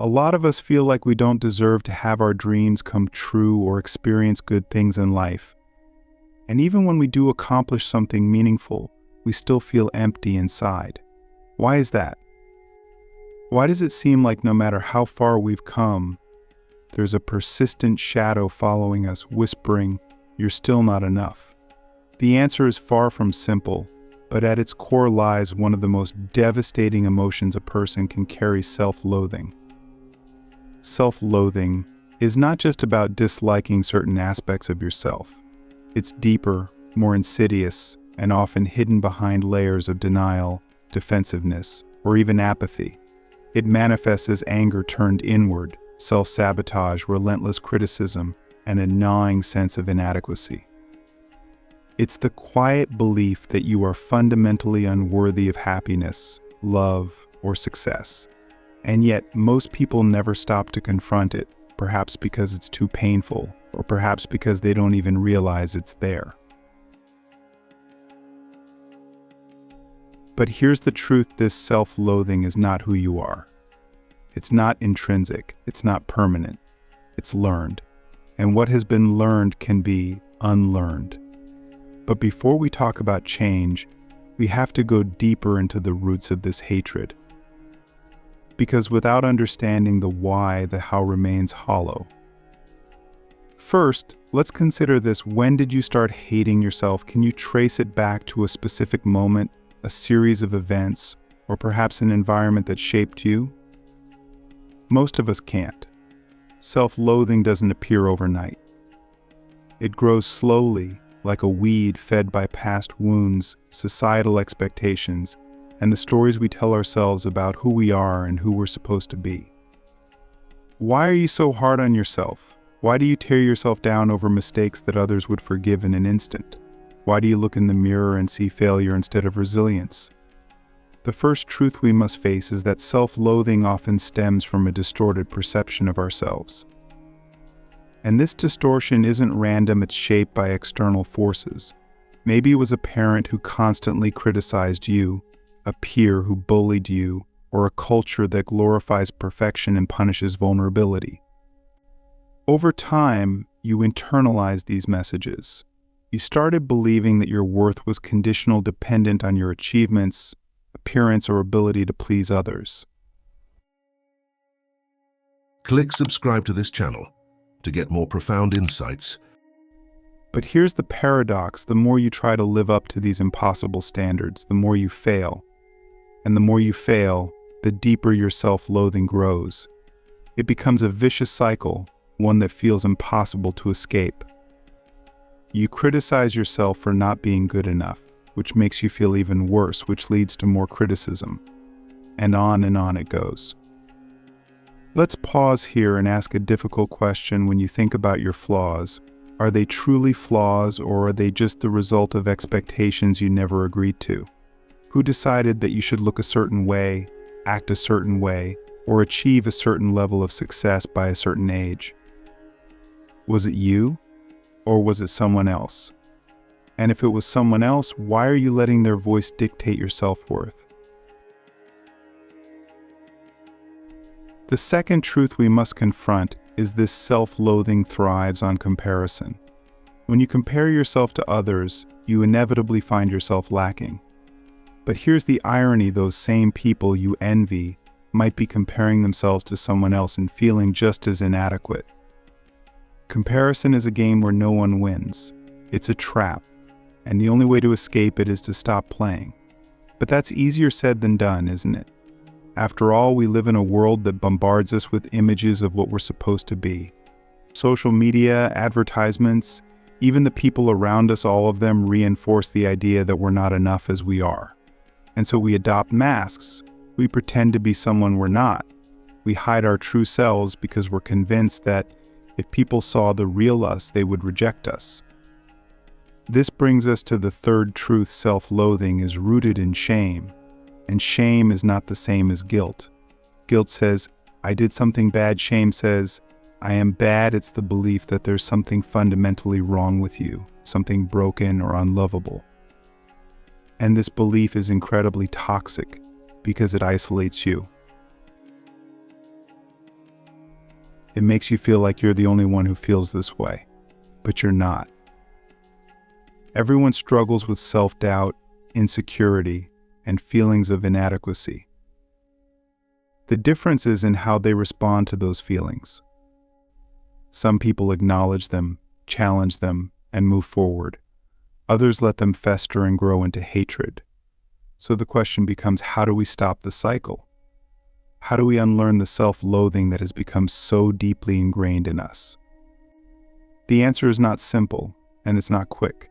A lot of us feel like we don't deserve to have our dreams come true or experience good things in life. And even when we do accomplish something meaningful, we still feel empty inside. Why is that? Why does it seem like no matter how far we've come, there's a persistent shadow following us whispering, "You're still not enough"? The answer is far from simple, but at its core lies one of the most devastating emotions a person can carry: self-loathing. Self-loathing is not just about disliking certain aspects of yourself. It's deeper, more insidious, and often hidden behind layers of denial, defensiveness, or even apathy. It manifests as anger turned inward, self-sabotage, relentless criticism, and a gnawing sense of inadequacy. It's the quiet belief that you are fundamentally unworthy of happiness, love, or success. And yet, most people never stop to confront it, perhaps because it's too painful, or perhaps because they don't even realize it's there. But here's the truth: this self-loathing is not who you are. It's not intrinsic, it's not permanent, it's learned. And what has been learned can be unlearned. But before we talk about change, we have to go deeper into the roots of this hatred. Because without understanding the why, the how remains hollow. First, let's consider this: when did you start hating yourself? Can you trace it back to a specific moment, a series of events, or perhaps an environment that shaped you? Most of us can't. Self-loathing doesn't appear overnight. It grows slowly, like a weed fed by past wounds, societal expectations, and the stories we tell ourselves about who we are and who we're supposed to be. Why are you so hard on yourself? Why do you tear yourself down over mistakes that others would forgive in an instant? Why do you look in the mirror and see failure instead of resilience? The first truth we must face is that self-loathing often stems from a distorted perception of ourselves. And this distortion isn't random, it's shaped by external forces. Maybe it was a parent who constantly criticized you, a peer who bullied you, or a culture that glorifies perfection and punishes vulnerability. Over time, you internalized these messages. You started believing that your worth was conditional, dependent on your achievements, appearance, or ability to please others. Click subscribe to this channel to get more profound insights. But here's the paradox: the more you try to live up to these impossible standards, the more you fail. And the more you fail, the deeper your self-loathing grows. It becomes a vicious cycle, one that feels impossible to escape. You criticize yourself for not being good enough, which makes you feel even worse, which leads to more criticism. And on it goes. Let's pause here and ask a difficult question. When you think about your flaws, are they truly flaws, or are they just the result of expectations you never agreed to? Who decided that you should look a certain way, act a certain way, or achieve a certain level of success by a certain age? Was it you, or was it someone else? And if it was someone else, why are you letting their voice dictate your self-worth? The second truth we must confront is this: self-loathing thrives on comparison. When you compare yourself to others, you inevitably find yourself lacking. But here's the irony: those same people you envy might be comparing themselves to someone else and feeling just as inadequate. Comparison is a game where no one wins. It's a trap, and the only way to escape it is to stop playing. But that's easier said than done, isn't it? After all, we live in a world that bombards us with images of what we're supposed to be. Social media, advertisements, even the people around us, all of them reinforce the idea that we're not enough as we are. And so we adopt masks. We pretend to be someone we're not. We hide our true selves because we're convinced that if people saw the real us, they would reject us. This brings us to the third truth: self-loathing is rooted in shame. And shame is not the same as guilt. Guilt says, I did something bad. Shame says, I am bad. It's the belief that there's something fundamentally wrong with you, something broken or unlovable. And this belief is incredibly toxic because it isolates you. It makes you feel like you're the only one who feels this way, but you're not. Everyone struggles with self-doubt, insecurity, and feelings of inadequacy. The difference is in how they respond to those feelings. Some people acknowledge them, challenge them, and move forward. Others let them fester and grow into hatred. So the question becomes, how do we stop the cycle? How do we unlearn the self-loathing that has become so deeply ingrained in us? The answer is not simple, and it's not quick.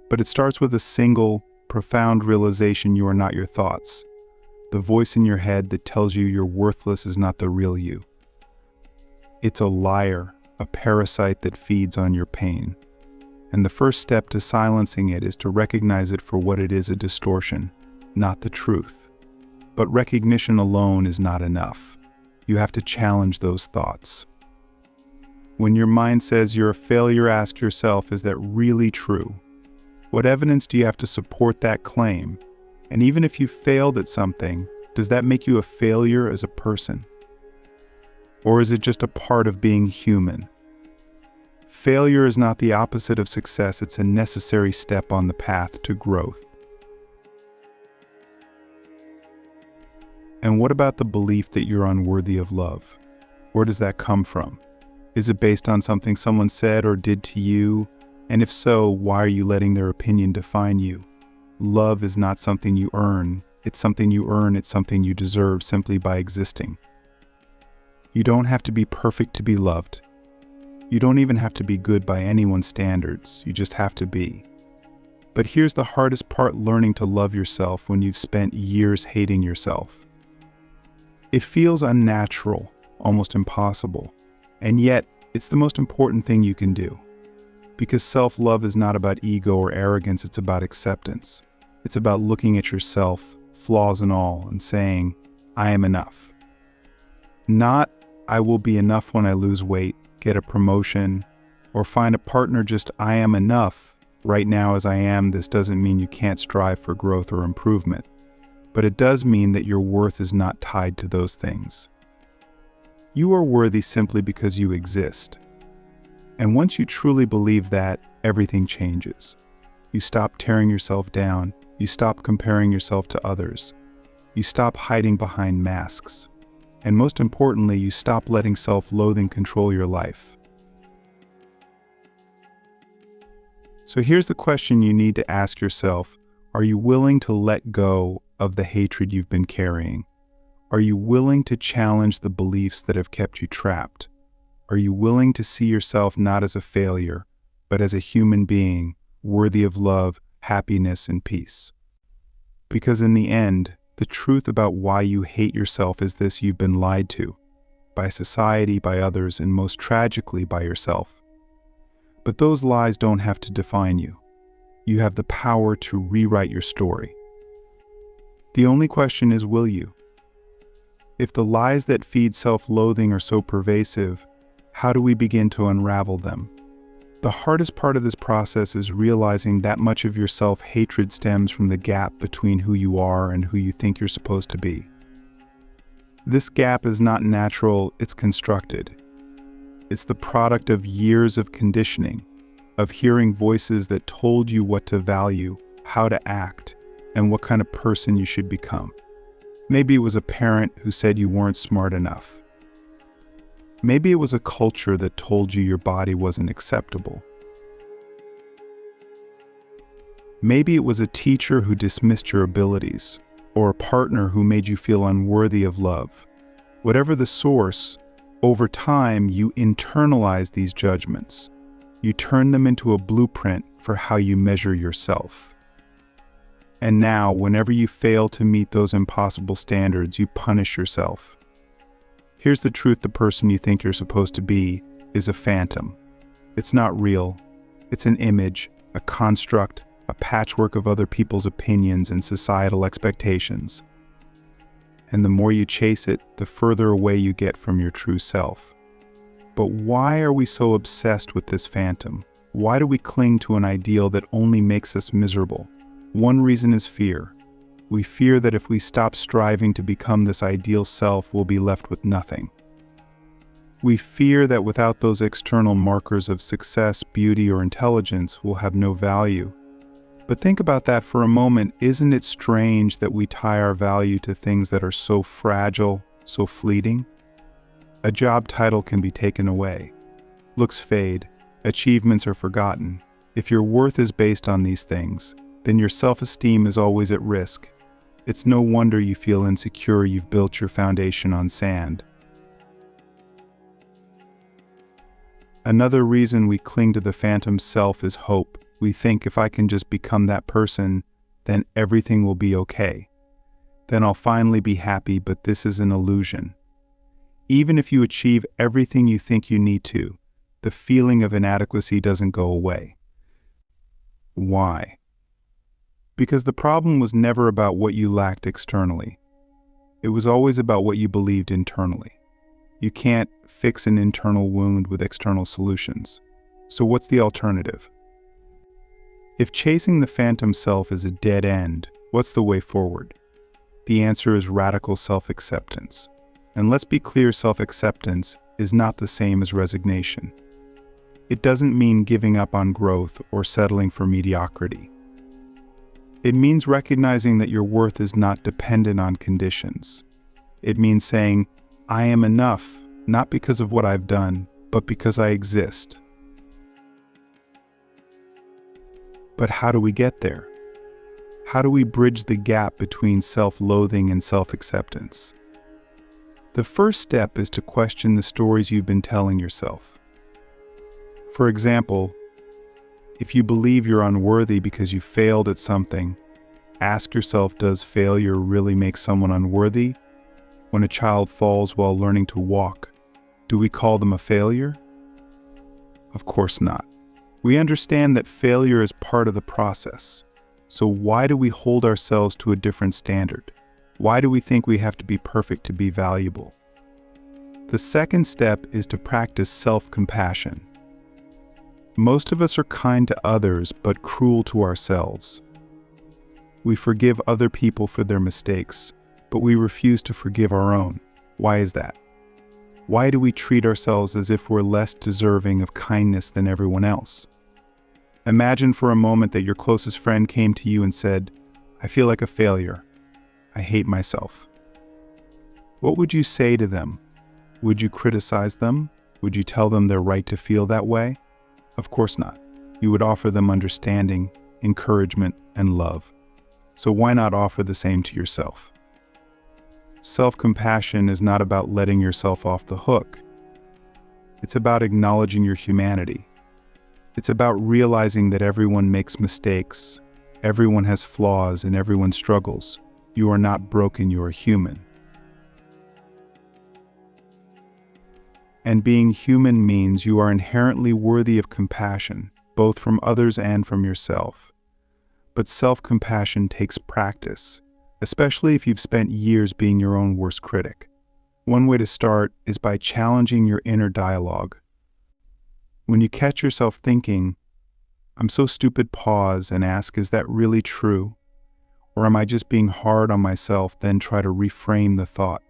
But it starts with a single, profound realization you are not your thoughts. The voice in your head that tells you you're worthless is not the real you. It's a liar, a parasite that feeds on your pain. And the first step to silencing it is to recognize it for what it is, a distortion, not the truth. But recognition alone is not enough. You have to challenge those thoughts. When your mind says you're a failure, ask yourself, is that really true? What evidence do you have to support that claim? And even if you failed at something, does that make you a failure as a person? Or is it just a part of being human? Failure is not the opposite of success, it's a necessary step on the path to growth. And what about the belief that you're unworthy of love? Where does that come from? Is it based on something someone said or did to you? And if so, why are you letting their opinion define you? Love is not something you earn. It's something you deserve simply by existing. You don't have to be perfect to be loved. You don't even have to be good by anyone's standards. You just have to be. But here's the hardest part, learning to love yourself when you've spent years hating yourself. It feels unnatural, almost impossible, and yet it's the most important thing you can do. Because self-love is not about ego or arrogance, it's about acceptance. It's about looking at yourself, flaws and all, and saying, I am enough. Not, I will be enough when I lose weight, get a promotion, or find a partner. Just, I am enough. Right now as I am. This doesn't mean you can't strive for growth or improvement. But it does mean that your worth is not tied to those things. You are worthy simply because you exist. And once you truly believe that, everything changes. You stop tearing yourself down. You stop comparing yourself to others. You stop hiding behind masks. And most importantly, you stop letting self-loathing control your life. So here's the question you need to ask yourself. Are you willing to let go of the hatred you've been carrying? Are you willing to challenge the beliefs that have kept you trapped? Are you willing to see yourself not as a failure, but as a human being, worthy of love, happiness, and peace? Because in the end, the truth about why you hate yourself is this: you've been lied to, by society, by others, and most tragically by yourself. But those lies don't have to define you. You have the power to rewrite your story. The only question is, will you? If the lies that feed self-loathing are so pervasive, how do we begin to unravel them? The hardest part of this process is realizing that much of your self-hatred stems from the gap between who you are and who you think you're supposed to be. This gap is not natural, it's constructed. It's the product of years of conditioning, of hearing voices that told you what to value, how to act, and what kind of person you should become. Maybe it was a parent who said you weren't smart enough. Maybe it was a culture that told you your body wasn't acceptable. Maybe it was a teacher who dismissed your abilities, or a partner who made you feel unworthy of love. Whatever the source, over time you internalize these judgments. You turn them into a blueprint for how you measure yourself. And now, whenever you fail to meet those impossible standards, you punish yourself. Here's the truth: the person you think you're supposed to be is a phantom. It's not real. It's an image, a construct, a patchwork of other people's opinions and societal expectations. And the more you chase it, the further away you get from your true self. But why are we so obsessed with this phantom? Why do we cling to an ideal that only makes us miserable? One reason is fear. We fear that if we stop striving to become this ideal self, we'll be left with nothing. We fear that without those external markers of success, beauty, or intelligence, we'll have no value. But think about that for a moment. Isn't it strange that we tie our value to things that are so fragile, so fleeting? A job title can be taken away. Looks fade. Achievements are forgotten. If your worth is based on these things, then your self-esteem is always at risk. It's no wonder you feel insecure. You've built your foundation on sand. Another reason we cling to the phantom self is hope. We think if I can just become that person, then everything will be okay. Then I'll finally be happy, but this is an illusion. Even if you achieve everything you think you need to, the feeling of inadequacy doesn't go away. Why? Because the problem was never about what you lacked externally. It was always about what you believed internally. You can't fix an internal wound with external solutions. So what's the alternative? If chasing the phantom self is a dead end, what's the way forward? The answer is radical self-acceptance. And let's be clear, self-acceptance is not the same as resignation. It doesn't mean giving up on growth or settling for mediocrity. It means recognizing that your worth is not dependent on conditions. It means saying, I am enough, not because of what I've done, but because I exist. But how do we get there? How do we bridge the gap between self-loathing and self-acceptance? The first step is to question the stories you've been telling yourself. For example, if you believe you're unworthy because you failed at something, ask yourself, does failure really make someone unworthy? When a child falls while learning to walk, do we call them a failure? Of course not. We understand that failure is part of the process. So why do we hold ourselves to a different standard? Why do we think we have to be perfect to be valuable? The second step is to practice self-compassion. Most of us are kind to others, but cruel to ourselves. We forgive other people for their mistakes, but we refuse to forgive our own. Why is that? Why do we treat ourselves as if we're less deserving of kindness than everyone else? Imagine for a moment that your closest friend came to you and said, I feel like a failure. I hate myself. What would you say to them? Would you criticize them? Would you tell them they're right to feel that way? Of course not. You would offer them understanding, encouragement, and love. So why not offer the same to yourself? Self-compassion is not about letting yourself off the hook. It's about acknowledging your humanity. It's about realizing that everyone makes mistakes, everyone has flaws, and everyone struggles. You are not broken, you are human. And being human means you are inherently worthy of compassion, both from others and from yourself. But self-compassion takes practice, especially if you've spent years being your own worst critic. One way to start is by challenging your inner dialogue. When you catch yourself thinking, I'm so stupid, pause and ask, is that really true? Or am I just being hard on myself? Then try to reframe the thought.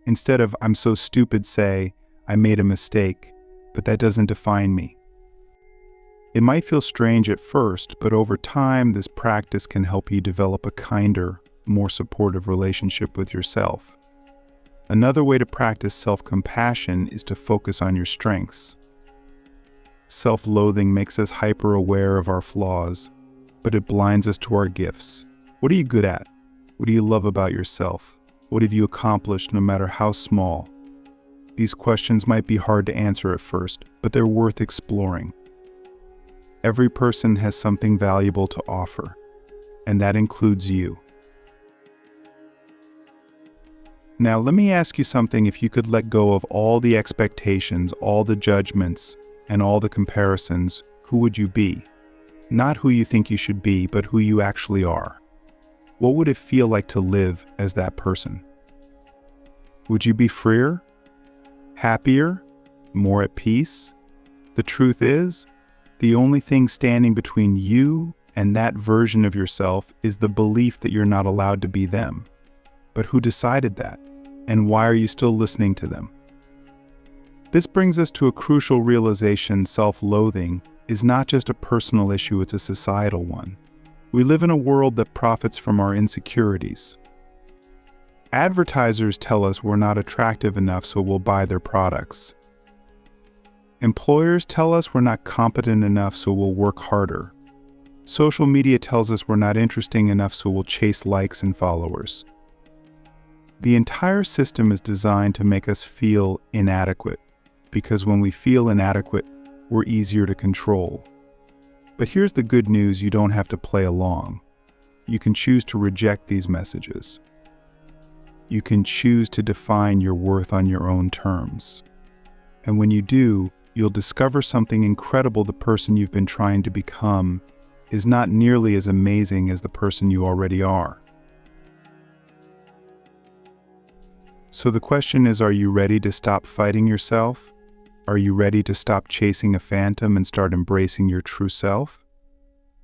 Instead of, I'm so stupid, say, I made a mistake, but that doesn't define me. It might feel strange at first, but over time, this practice can help you develop a kinder, more supportive relationship with yourself. Another way to practice self-compassion is to focus on your strengths. Self-loathing makes us hyper-aware of our flaws, but it blinds us to our gifts. What are you good at? What do you love about yourself? What have you accomplished, no matter how small? These questions might be hard to answer at first, but they're worth exploring. Every person has something valuable to offer, and that includes you. Now, let me ask you something. If you could let go of all the expectations, all the judgments, and all the comparisons, who would you be? Not who you think you should be, but who you actually are. What would it feel like to live as that person? Would you be freer? Happier? More at peace? The truth is, the only thing standing between you and that version of yourself is the belief that you're not allowed to be them. But who decided that? And why are you still listening to them? This brings us to a crucial realization: self-loathing is not just a personal issue, it's a societal one. We live in a world that profits from our insecurities. Advertisers tell us we're not attractive enough, so we'll buy their products. Employers tell us we're not competent enough, so we'll work harder. Social media tells us we're not interesting enough, so we'll chase likes and followers. The entire system is designed to make us feel inadequate, because when we feel inadequate, we're easier to control. But here's the good news: you don't have to play along. You can choose to reject these messages. You can choose to define your worth on your own terms. And when you do, you'll discover something incredible: the person you've been trying to become is not nearly as amazing as the person you already are. So the question is, are you ready to stop fighting yourself? Are you ready to stop chasing a phantom and start embracing your true self?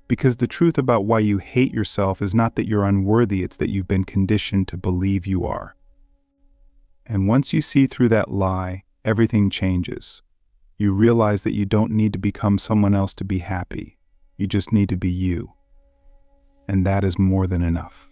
Because the truth about why you hate yourself is not that you're unworthy, it's that you've been conditioned to believe you are. And once you see through that lie, everything changes. You realize that you don't need to become someone else to be happy. You just need to be you. And that is more than enough.